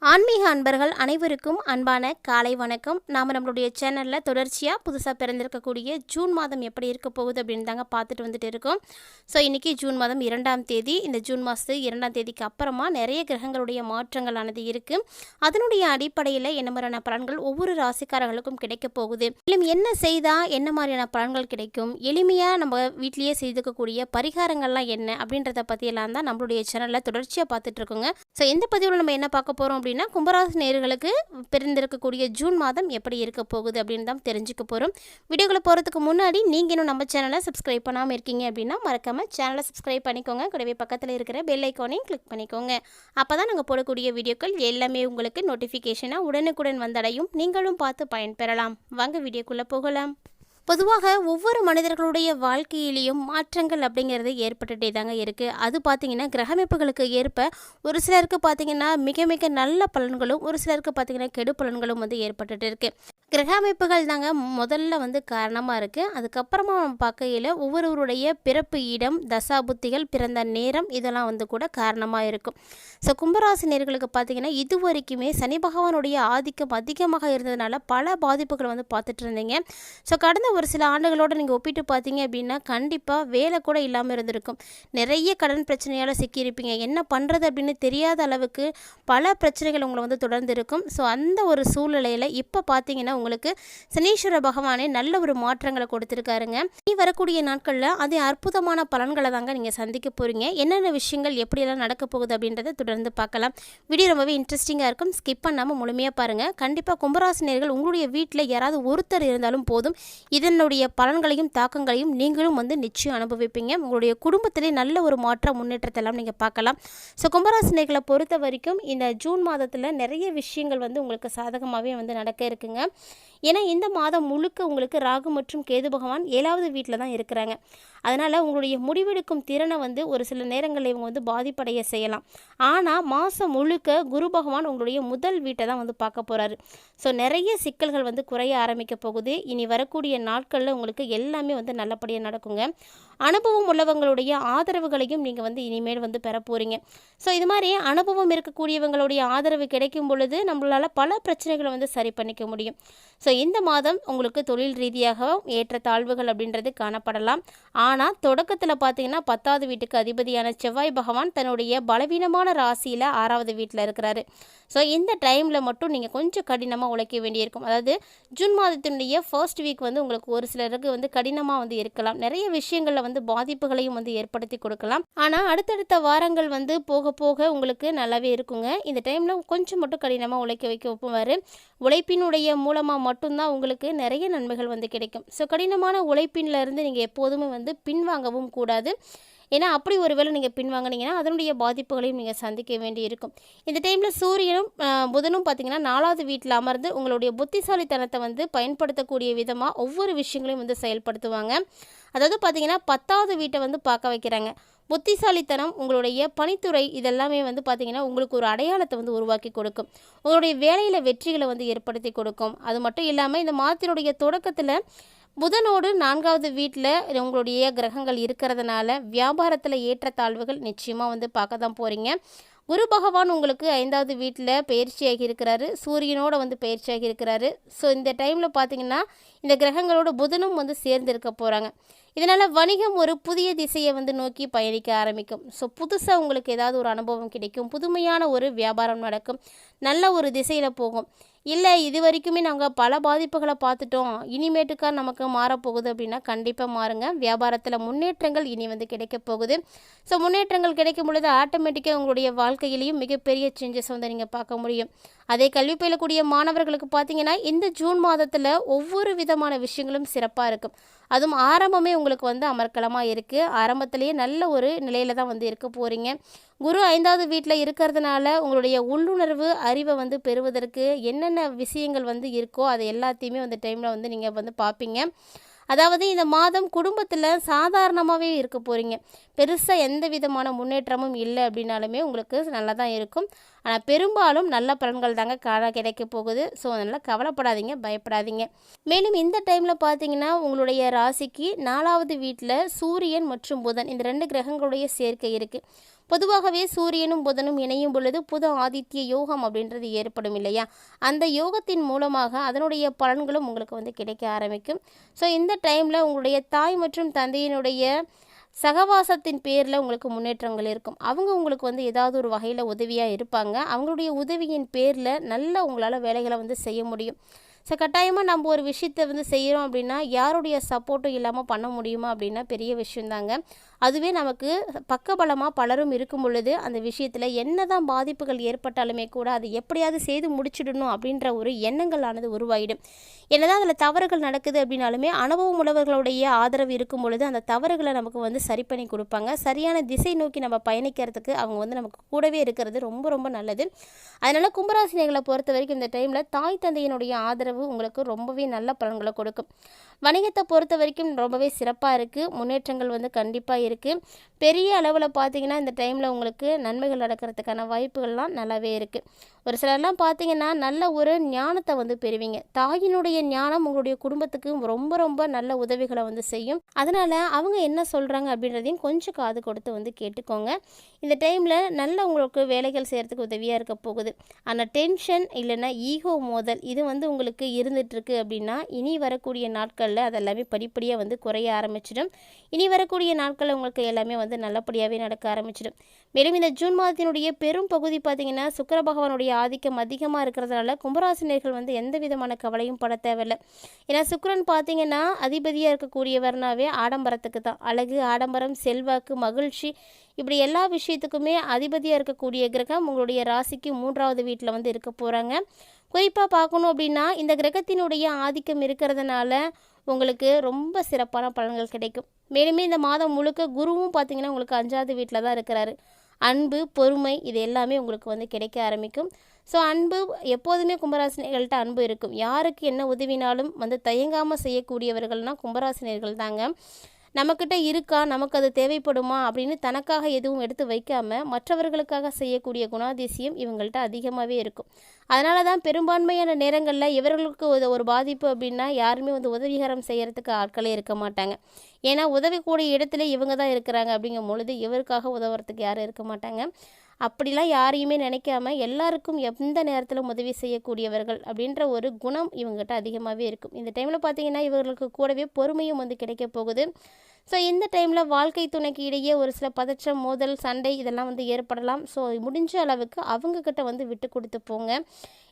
ஆன்மீக அன்பர்கள் அனைவருக்கும் அன்பான காலை வணக்கம். நாம் நம்மளுடைய சேனலில் தொடர்ச்சியாக புதுசாக பிறந்திருக்கக்கூடிய ஜூன் மாதம் எப்படி இருக்க போகுது அப்படின்னு தாங்க பார்த்துட்டு வந்துட்டு இருக்கோம். ஸோ இன்றைக்கி ஜூன் மாதம் 2ஆம் தேதி. இந்த ஜூன் மாதத்து 2ஆம் தேதிக்கு அப்புறமா நிறைய கிரகங்களுடைய மாற்றங்களானது இருக்குது. அதனுடைய அடிப்படையில் என்ன மாதிரியான பலன்கள் ஒவ்வொரு ராசிக்காரர்களுக்கும் கிடைக்க போகுது, மேலும் என்ன செய்தால் என்ன மாதிரியான பலன்கள் கிடைக்கும், எளிமையாக நம்ம வீட்டிலேயே செய்துக்கக்கூடிய பரிகாரங்கள்லாம் என்ன அப்படின்றத பற்றியெல்லாம் தான் நம்மளுடைய சேனலில் தொடர்ச்சியாக பார்த்துட்டு இருக்கோங்க. ஸோ இந்த பதிவில் நம்ம என்ன பார்க்க போகிறோம் அப்படின்னா, கும்பராசி நேயர்களுக்கு பிறந்திருக்கக்கூடிய ஜூன் மாதம் எப்படி இருக்க போகுது அப்படின்னு தான் தெரிஞ்சுக்க போகிறோம். வீடியோக்குள்ள போகிறதுக்கு முன்னாடி நீங்கள் இன்னும் நம்ம சேனலை சப்ஸ்கிரைப் பண்ணாமல் இருக்கீங்க அப்படின்னா மறக்காமல் சேனலை சப்ஸ்கிரைப் பண்ணிக்கோங்க. கூடவே பக்கத்தில் இருக்கிற பெல் ஐக்கானையும் கிளிக் பண்ணிக்கோங்க. அப்போ தான் நாங்கள் போடக்கூடிய வீடியோக்கள் எல்லாமே உங்களுக்கு நோட்டிஃபிகேஷனாக உடனுக்குடன் வந்தடையும். நீங்களும் பார்த்து பயன்பெறலாம். வாங்க வீடியோக்குள்ளே போகலாம். பொதுவாக ஒவ்வொரு மனிதர்களுடைய வாழ்க்கையிலையும் மாற்றங்கள் அப்படிங்கிறது ஏற்பட்டுகிட்டே தாங்க இருக்குது. அது பார்த்திங்கன்னா கிரகமைப்புகளுக்கு ஏற்ப ஒரு சிலருக்கு பார்த்திங்கன்னா மிக மிக நல்ல பலன்களும், ஒரு சிலருக்கு பார்த்திங்கன்னா கெடு பலன்களும் வந்து ஏற்பட்டுட்டு இருக்குது. கிரக அமைப்புகள் தாங்க முதல்ல காரணமாக இருக்குது. அதுக்கப்புறமா நம்ம பார்க்கையில் ஒவ்வொருவருடைய பிறப்பு இடம், தசாபுத்திகள், பிறந்த நேரம் இதெல்லாம் கூட காரணமாக இருக்கும். ஸோ கும்பராசி நேயர்களுக்கு பார்த்திங்கன்னா இது வரைக்குமே சனி பகவானுடைய ஆதிக்கம் அதிகமாக இருந்ததுனால பல பாதிப்புகளை பார்த்துட்டு இருந்தீங்க. ஸோ கடந்த ஒரு சில ஆண்டுகளோடு நீங்கள் ஒப்பிட்டு பார்த்தீங்க அப்படின்னா கண்டிப்பாக வேலை கூட இல்லாமல் இருந்திருக்கும். நிறைய கடன் பிரச்சனையால் சிக்கியிருப்பீங்க. என்ன பண்ணுறது அப்படின்னு தெரியாத அளவுக்கு பல பிரச்சனைகள் உங்களை தொடர்ந்து இருக்கும். ஸோ அந்த ஒரு சூழ்நிலையில் இப்போ பார்த்தீங்கன்னா உங்களுக்கு சனீஸ்வர பகவானே நல்ல ஒரு மாற்றங்களை கொடுத்துருக்காருங்க. இனி வரக்கூடிய நாட்களில் அதே அற்புதமான பலன்களை தாங்க நீங்கள் சந்திக்க போகிறீங்க. என்னென்ன விஷயங்கள் எப்படியெல்லாம் நடக்க போகுது அப்படின்றத தொடர்ந்து பார்க்கலாம். வீடியோ ரொம்பவே இன்ட்ரெஸ்டிங்காக இருக்கும். ஸ்கிப் பண்ணாமல் முழுமையாக பாருங்கள். கண்டிப்பாக கும்பராசினியர்கள் உங்களுடைய வீட்டில் யாராவது ஒருத்தர் இருந்தாலும் போதும், இதனுடைய பலன்களையும் தாக்கங்களையும் நீங்களும் நிச்சயம் அனுபவிப்பீங்க. உங்களுடைய குடும்பத்திலே நல்ல ஒரு மாற்ற முன்னேற்றத்தை எல்லாம் நீங்கள் பார்க்கலாம். ஸோ கும்பராசினியர்களை பொறுத்த வரைக்கும் இந்த ஜூன் மாதத்தில் நிறைய விஷயங்கள் உங்களுக்கு சாதகமாகவே நடக்க இருக்குங்க. ஏன்னா இந்த மாதம் முழுக்க உங்களுக்கு ராகு மற்றும் கேது பகவான் 7வது வீட்டில் தான் இருக்கிறாங்க. அதனால் உங்களுடைய முடிவெடுக்கும் திறனை ஒரு சில நேரங்களில் இவங்க பாதிப்படைய செய்யலாம். ஆனால் மாதம் முழுக்க குரு பகவான் உங்களுடைய முதல் வீட்டை தான் பார்க்க போகிறாரு. ஸோ நிறைய சிக்கல்கள் குறைய ஆரம்பிக்க போகுது. இனி வரக்கூடிய நாட்களில் உங்களுக்கு எல்லாமே நல்லபடியாக நடக்குங்க. அனுபவம் உள்ளவங்களுடைய ஆதரவுகளையும் நீங்கள் இனிமேல் பெற போகிறீங்க. ஸோ இது மாதிரி அனுபவம் இருக்கக்கூடியவங்களுடைய ஆதரவு கிடைக்கும் பொழுது நம்மளால் பல பிரச்சனைகளை சரி பண்ணிக்க முடியும். ஸோ இந்த மாதம் உங்களுக்கு தொழில் ரீதியாக ஏற்ற தாழ்வுகள் அப்படின்றது காணப்படலாம். ஆனால் தொடக்கத்தில் பார்த்தீங்கன்னா 10வது வீட்டுக்கு அதிபதியான செவ்வாய் பகவான் தன்னுடைய பலவீனமான ராசியில் 6வது வீட்டில் இருக்கிறாரு. ஸோ இந்த டைமில் மட்டும் நீங்கள் கொஞ்சம் கடினமாக உழைக்க வேண்டியிருக்கும். அதாவது ஜூன் மாதத்தினுடைய ஃபர்ஸ்ட் வீக் உங்களுக்கு ஒரு சிலருக்கு கடினமாக இருக்கலாம். நிறைய விஷயங்களில் பாதிப்புகளையும் ஏற்படுத்தி கொடுக்கலாம். ஆனால் அடுத்தடுத்த வாரங்கள் போக போக உங்களுக்கு நல்லாவே இருக்குங்க. இந்த டைமில் கொஞ்சம் மட்டும் கடினமாக உழைக்க வைக்க வைப்பார். உழைப்பினுடைய மூலமாக மட்டும்தான் உங்களுக்கு நிறைய நன்மைகள் கிடைக்கும். ஸோ கடினமான உழைப்பினிலிருந்து நீங்கள் எப்போதுமே பின்வாங்கவும் கூடாது. ஏன்னா அப்படி ஒருவேளை நீங்கள் பின்வாங்கினீங்கன்னா அதனுடைய பாதிப்புகளையும் நீங்கள் சந்திக்க வேண்டி இருக்கும். இந்த டைமில் சூரியனும் புதனும் பார்த்திங்கன்னா 4வது வீட்டில் அமர்ந்து உங்களுடைய புத்திசாலித்தனத்தை பயன்படுத்தக்கூடிய விதமாக ஒவ்வொரு விஷயங்களையும் செயல்படுத்துவாங்க. அதாவது பார்த்திங்கன்னா 10வது வீட்டை பார்க்க வைக்கிறாங்க. புத்திசாலித்தனம், உங்களுடைய பணித்துறை இதெல்லாமே பார்த்திங்கன்னா உங்களுக்கு ஒரு அடையாளத்தை உருவாக்கி கொடுக்கும். உங்களுடைய வேலையில் வெற்றிகளை ஏற்படுத்தி கொடுக்கும். அது மட்டும் இல்லாமல் இந்த மாதத்தினுடைய தொடக்கத்தில் புதனோடு 4வது வீட்டில் உங்களுடைய கிரகங்கள் இருக்கிறதுனால வியாபாரத்தில் ஏற்றத்தாழ்வுகள் நிச்சயமாக பார்க்க தான் போகிறீங்க. குரு பகவான் உங்களுக்கு 5வது வீட்டில் பயிற்சியாகி இருக்கிறாரு. சூரியனோட பயிற்சியாகி இருக்கிறாரு. ஸோ இந்த டைமில் பார்த்திங்கன்னா இந்த கிரகங்களோட புதனும் சேர்ந்து இருக்க போகிறாங்க. இதனால் வணிகம் ஒரு புதிய திசையை நோக்கி பயணிக்க ஆரம்பிக்கும். ஸோ புதுசாக உங்களுக்கு ஏதாவது ஒரு அனுபவம் கிடைக்கும். புதுமையான ஒரு வியாபாரம் நடக்கும். நல்ல ஒரு திசையில் போகும். இல்லை இது வரைக்குமே நாங்கள் பல பாதிப்புகளை பார்த்துட்டோம், இனிமேட்டுக்கா நமக்கு மாறப்போகுது அப்படின்னா கண்டிப்பாக மாறுங்க. வியாபாரத்தில் முன்னேற்றங்கள் இனி கிடைக்க போகுது. ஸோ முன்னேற்றங்கள் கிடைக்கும் பொழுது ஆட்டோமேட்டிக்காக உங்களுடைய வாழ்க்கையிலையும் மிகப்பெரிய சேஞ்சஸ் நீங்கள் பார்க்க முடியும். அதே கல்வி பயிலக்கூடிய மாணவர்களுக்கு பார்த்தீங்கன்னா இந்த ஜூன் மாதத்தில் ஒவ்வொரு விதமான விஷயங்களும் சிறப்பாக இருக்கும். அதுவும் ஆரம்பமே உங்களுக்கு அமர்க்கலமாக இருக்குது. ஆரம்பத்திலேயே நல்ல ஒரு நிலையில் தான் இருக்க போகிறீங்க. குரு 5வது வீட்டில் இருக்கிறதுனால உங்களுடைய உள்ளுணர்வு அறிவை பெறுவதற்கு என்னென்ன விஷயங்கள் இருக்கோ அது எல்லாத்தையுமே டைமில் நீங்கள் பார்ப்பீங்க. அதாவது இந்த மாதம் குடும்பத்தில் சாதாரணமாகவே இருக்க போகிறீங்க. பெருசாக எந்த விதமான முன்னேற்றமும் இல்லை அப்படின்னாலுமே உங்களுக்கு நல்லா தான் இருக்கும். ஆனால் பெரும்பாலும் நல்ல பலன்கள் தாங்க கிடைக்க போகுது. ஸோ அதனால் கவலைப்படாதீங்க, பயப்படாதீங்க. மேலும் இந்த டைமில் பார்த்தீங்கன்னா உங்களுடைய ராசிக்கு 4வது வீட்டில் சூரியன் மற்றும் புதன் இந்த 2 கிரகங்களுடைய சேர்க்கை இருக்குது. பொதுவாகவே சூரியனும் புதனும் இணையும் பொழுது புத ஆதித்ய யோகம் அப்படின்றது ஏற்படும் இல்லையா? அந்த யோகத்தின் மூலமாக அதனுடைய பலன்களும் உங்களுக்கு வந்து கிடைக்க ஆரம்பிக்கும். ஸோ இந்த டைமில் உங்களுடைய தாய் மற்றும் தந்தையினுடைய சகவாசத்தின் பேரில் உங்களுக்கு முன்னேற்றங்கள் இருக்கும். அவங்க உங்களுக்கு வந்து ஏதாவது ஒரு வகையில் உதவியாக இருப்பாங்க. அவங்களுடைய உதவியின் பேரில் நல்ல உங்களால் வேலைகளை வந்து செய்ய முடியும். ஸோ கட்டாயமாக நம்ம ஒரு விஷயத்தை வந்து செய்கிறோம் அப்படின்னா யாருடைய சப்போர்ட்டும் இல்லாமல் பண்ண முடியுமா அப்படின்னா பெரிய விஷயந்தாங்க. அதுவே நமக்கு பக்கபலமாக பலரும் இருக்கும் பொழுது அந்த விஷயத்தில் என்ன தான் பாதிப்புகள் ஏற்பட்டாலுமே கூட அது எப்படியாவது செய்து முடிச்சிடணும் அப்படின்ற ஒரு எண்ணங்களானது உருவாயிடும். என்னதான் அதில் தவறுகள் நடக்குது அப்படின்னாலுமே அனுபவம் உள்ளவர்களுடைய ஆதரவு இருக்கும் பொழுது அந்த தவறுகளை நமக்கு வந்து சரி பண்ணி கொடுப்பாங்க. சரியான திசை நோக்கி நம்ம பயணிக்கிறதுக்கு அவங்க வந்து நமக்கு கூடவே இருக்கிறது ரொம்ப ரொம்ப நல்லது. அதனால் கும்பராசினிகளை பொறுத்த வரைக்கும் இந்த டைமில் தாய் தந்தையினுடைய ஆதரவு உங்களுக்கு ரொம்பவே நல்ல பலன்களை கொடுக்கும். வணிகத்தை பொறுத்த வரைக்கும் ரொம்பவே சிறப்பாக இருக்குது. முன்னேற்றங்கள் வந்து கண்டிப்பாக இருக்குது. பெரிய அளவில் பார்த்தீங்கன்னா இந்த டைமில் உங்களுக்கு நன்மைகள் நடக்கிறதுக்கான வாய்ப்புகள்லாம் நல்லாவே இருக்குது. ஒரு சிலர்லாம் பார்த்தீங்கன்னா நல்ல ஒரு ஞானத்தை வந்து பெறுவீங்க. தாயினுடைய ஞானம் உங்களுடைய குடும்பத்துக்கு ரொம்ப ரொம்ப நல்ல உதவிகளை வந்து செய்யும். அதனால் அவங்க என்ன சொல்கிறாங்க அப்படின்றதையும் கொஞ்சம் காது கொடுத்து வந்து கேட்டுக்கோங்க. இந்த டைமில் நல்ல உங்களுக்கு வேலைகள் செய்கிறதுக்கு உதவியாக இருக்க போகுது. ஆனால் டென்ஷன் இல்லைன்னா ஈகோ மோதல் இது வந்து உங்களுக்கு இருந்துகிட்ருக்கு அப்படின்னா இனி வரக்கூடிய நாட்களில் அதெல்லாமே படிப்படியாக வந்து குறைய ஆரம்பிச்சிடும். இனி வரக்கூடிய நாட்களில் உங்களுக்கு எல்லாமே வந்து நல்லபடியாகவே நடக்க ஆரம்பிச்சிடும். மேலும் இந்த ஜூன் மாதத்தினுடைய பெரும் பகுதி பார்த்திங்கன்னா சுக்கிர பகவானுடைய ஆதிக்கம் அதிகமாக இருக்கிறதுனால கும்பராசினியர்கள் வந்து எந்த விதமான கவலையும் பட தேவையில்லை. ஏன்னா சுக்கிரன் பார்த்திங்கன்னா அதிபதியாக இருக்கக்கூடியவர்னாவே ஆடம்பரத்துக்கு தான். அழகு, ஆடம்பரம், செல்வாக்கு, மகிழ்ச்சி இப்படி எல்லா விஷயத்துக்குமே அதிபதியாக இருக்கக்கூடிய கிரகம் உங்களுடைய ராசிக்கு 3வது வீட்டில் வந்து இருக்க போகிறாங்க. குறிப்பாக பார்க்கணும் அப்படின்னா இந்த கிரகத்தினுடைய ஆதிக்கம் இருக்கிறதுனால உங்களுக்கு ரொம்ப சிறப்பான பலன்கள் கிடைக்கும். மேலுமே இந்த மாதம் முழுக்க குருவும் பார்த்திங்கன்னா உங்களுக்கு 5வது வீட்டில் தான் இருக்கிறாரு. அன்பு, பொறுமை இது எல்லாமே உங்களுக்கு வந்து கிடைக்க ஆரம்பிக்கும். ஸோ அன்பு எப்போதுமே கும்பராசினியர்கள்ட்ட அன்பு இருக்கும். யாருக்கு என்ன உதவினாலும் வந்து தயங்காமல் செய்யக்கூடியவர்கள்னால் கும்பராசினியர்கள் தாங்க. நம்மக்கிட்ட இருக்கா, நமக்கு அது தேவைப்படுமா அப்படின்னு தனக்காக எதுவும் எடுத்து வைக்காமல் மற்றவர்களுக்காக செய்யக்கூடிய குணாதிசயம் இவங்கள்ட்ட அதிகமாகவே இருக்கும். அதனால தான் பெரும்பான்மையான நேரங்களில் இவர்களுக்கு ஒரு பாதிப்பு அப்படின்னா யாருமே வந்து உதவிகரம் செய்கிறதுக்கு ஆட்களே இருக்க மாட்டாங்க. ஏன்னா உதவிக்கூடிய இடத்துல இவங்க தான் இருக்கிறாங்க அப்படிங்கும் பொழுது இவருக்காக உதவுறதுக்கு யாரும் இருக்க மாட்டாங்க. அப்படிலாம் யாரையுமே நினைக்காம எல்லாருக்கும் எந்த நேரத்திலும் உதவி செய்யக்கூடியவர்கள் அப்படின்ற ஒரு குணம் இவங்ககிட்ட அதிகமாகவே இருக்கும். இந்த டைமில் பார்த்திங்கன்னா இவர்களுக்கு கூடவே பொறுமையும் வந்து கிடைக்க போகுது. ஸோ இந்த டைமில் வாழ்க்கை துணைக்கு இடையே ஒரு சில பதற்றம், மோதல், சண்டை இதெல்லாம் வந்து ஏற்படலாம். ஸோ முடிஞ்ச அளவுக்கு அவங்கக்கிட்ட வந்து விட்டு கொடுத்து போங்க.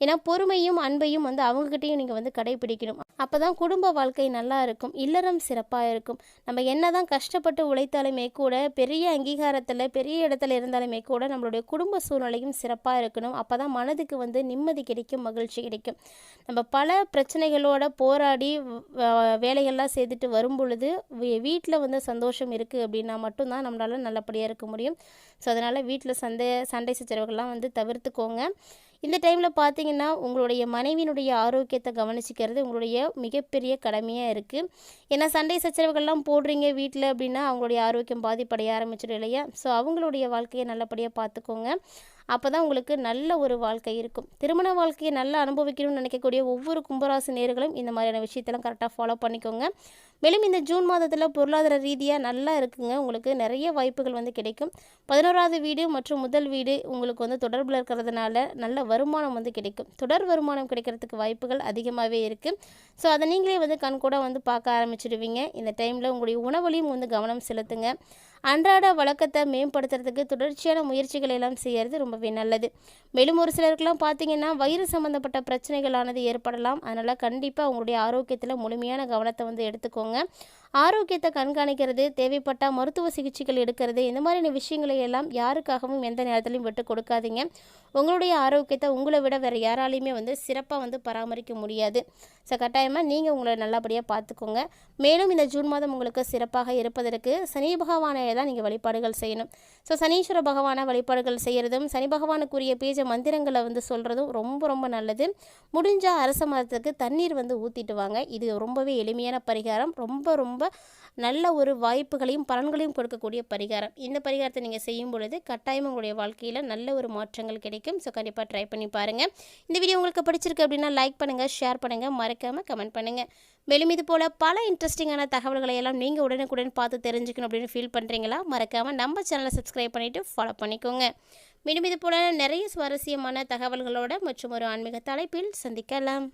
ஏன்னா பொறுமையும் அன்பையும் வந்து அவங்கக்கிட்டையும் நீங்கள் வந்து கடைபிடிக்கணும். அப்போ தான் குடும்ப வாழ்க்கை நல்லா இருக்கும், இல்லறம் சிறப்பாக இருக்கும். நம்ம என்ன தான் கஷ்டப்பட்டு உழைத்தாலுமே கூட பெரிய அங்கீகாரத்தில் பெரிய இடத்துல இருந்தாலுமே கூட நம்மளுடைய குடும்ப சூழ்நிலையும் சிறப்பாக இருக்கணும். அப்போ தான் மனதுக்கு வந்து நிம்மதி கிடைக்கும், மகிழ்ச்சி கிடைக்கும். நம்ம பல பிரச்சனைகளோட போராடி வேலைகள்லாம் செய்துட்டு வரும் பொழுது வீட்டில் வந்து சந்தோஷம் இருக்குது அப்படின்னா மட்டும்தான் நம்மளால் நல்லபடியாக இருக்க முடியும். ஸோ அதனால் வீட்டில் சண்டை சச்சரவுகள்லாம் வந்து தவிர்த்துக்கோங்க. இந்த டைமில் பார்த்தீங்கன்னா உங்களுடைய மனைவியினுடைய ஆரோக்கியத்தை கவனிச்சிக்கிறது உங்களுடைய மிகப்பெரிய கடமையாக இருக்குது. ஏன்னா சண்டை சச்சரவுகள்லாம் போடுறீங்க வீட்டில் அப்படின்னா அவங்களுடைய ஆரோக்கியம் பாதிப்படைய ஆரம்பிச்சிடும் இல்லையா? ஸோ அவங்களுடைய வாழ்க்கையை நல்லபடியாக பார்த்துக்கோங்க. அப்போ தான் உங்களுக்கு நல்ல ஒரு வாழ்க்கை இருக்கும். திருமண வாழ்க்கையை நல்லா அனுபவிக்கணும்னு நினைக்கக்கூடிய ஒவ்வொரு கும்பராசி நேயர்களும் இந்த மாதிரியான விஷயத்தெல்லாம் கரெக்டாக ஃபாலோ பண்ணிக்கோங்க. மேலும் இந்த ஜூன் மாதத்தில் பொருளாதார ரீதியாக நல்லா இருக்குங்க. உங்களுக்கு நிறைய வாய்ப்புகள் வந்து கிடைக்கும். 11வது வீடு மற்றும் முதல் வீடு உங்களுக்கு வந்து தொடர்பில் இருக்கிறதுனால நல்ல வருமானம் வந்து கிடைக்கும். தொடர் வருமானம் கிடைக்கிறதுக்கு வாய்ப்புகள் அதிகமாகவே இருக்குது. ஸோ அதை நீங்களே வந்து கண்கூட வந்து பார்க்க ஆரம்பிச்சிடுவீங்க. இந்த டைமில் உங்களுடைய உணவுலையும் வந்து கவனம் செலுத்துங்க. அன்றாட வழக்கத்தை மேம்படுத்துறதுக்கு தொடர்ச்சியான முயற்சிகள் எல்லாம் செய்கிறது ரொம்பவே நல்லது. மேலும் ஒரு சிலருக்கெல்லாம் பார்த்தீங்கன்னா வயிறு சம்மந்தப்பட்ட பிரச்சனைகளானது ஏற்படலாம். அதனால் கண்டிப்பாக உங்களுடைய ஆரோக்கியத்தில் முழுமையான கவனத்தை வந்து எடுத்துக்கோங்க. ஆரோக்கியத்தை கண்காணிக்கிறது, தேவைப்பட்டால் மருத்துவ சிகிச்சைகள் எடுக்கிறது, இந்த மாதிரியான விஷயங்களை எல்லாம் யாருக்காகவும் எந்த நேரத்திலையும் விட்டு கொடுக்காதீங்க. உங்களுடைய ஆரோக்கியத்தை உங்களை விட வேறு யாராலையுமே வந்து சிறப்பாக வந்து பராமரிக்க முடியாது. ஸோ கட்டாயமாக நீங்கள் உங்களை நல்லபடியாக பார்த்துக்கோங்க. மேலும் இந்த ஜூன் மாதம் உங்களுக்கு சிறப்பாக இருப்பதற்கு சனி பகவானை தான் நீங்கள் வழிபாடுகள் செய்யணும். ஸோ சனீஸ்வர பகவானை வழிபாடுகள் செய்கிறதும் சனி பகவானுக்குரிய பேஜ மந்திரங்களை வந்து சொல்கிறதும் ரொம்ப ரொம்ப நல்லது. முடிஞ்சால் அரச மரத்துக்கு தண்ணீர் வந்து ஊற்றிட்டு வாங்க. இது ரொம்பவே எளிமையான பரிகாரம். ரொம்ப ரொம்ப ரொம்ப நல்ல ஒரு வாய்ப்புகளையும் பலன்களையும் கொடுக்கக்கூடிய பரிகாரம். இந்த பரிகாரத்தை நீங்கள் செய்யும் பொழுது கட்டாயம் உங்களுடைய வாழ்க்கையில் நல்ல ஒரு மாற்றங்கள் கிடைக்கும். ஸோ கண்டிப்பாக ட்ரை பண்ணி பாருங்கள். இந்த வீடியோ உங்களுக்கு பிடிச்சிருக்கு அப்படின்னா லைக் பண்ணுங்கள், ஷேர் பண்ணுங்கள், மறக்காமல் கமெண்ட் பண்ணுங்கள். மேலும் இது போல் பல இன்ட்ரெஸ்டிங்கான தகவல்களை எல்லாம் நீங்கள் உடனுக்குடன் பார்த்து தெரிஞ்சுக்கணும் அப்படின்னு ஃபீல் பண்ணுறீங்களா? மறக்காமல் நம்ம சேனலை சப்ஸ்கிரைப் பண்ணிவிட்டு ஃபாலோ பண்ணிக்கோங்க. மேலும் இது போல் நிறைய சுவாரஸ்யமான தகவல்களோட மற்றும் ஒரு ஆன்மீக தலைப்பில் சந்திக்கலாம்.